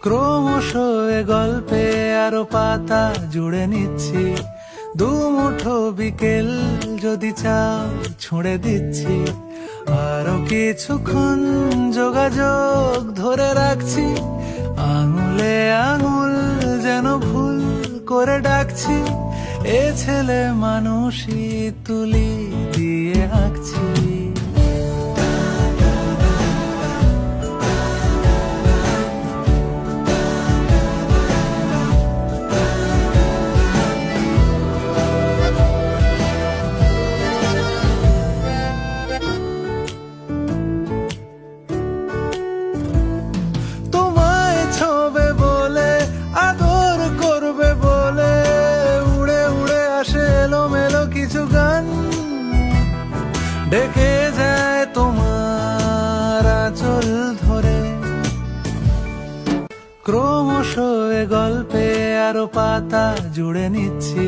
ক্রমশ এ গল্পে আরো পাতা জুড়ে নিচ্ছি, দুমুঠো বিকেল যদি চাও ছুঁড়ে দিচ্ছি, আরো কিছুক্ষণ যোগাযোগ ধরে রাখছি, আঙুলে আঙুল যেন ভুল করে ডাকছি, এ ছেলে মানুষই তুলি দিয়ে আঁকছি। তোমায় ছোবে বলে, আদর করবে বলে, উড়ে উড়ে আসে এলোমেলো কিছু গান, ডেকে যায় তোমার আঁচল ধরে। ক্রমশ এ গল্পে আরো পাতা জুড়ে নিচ্ছি,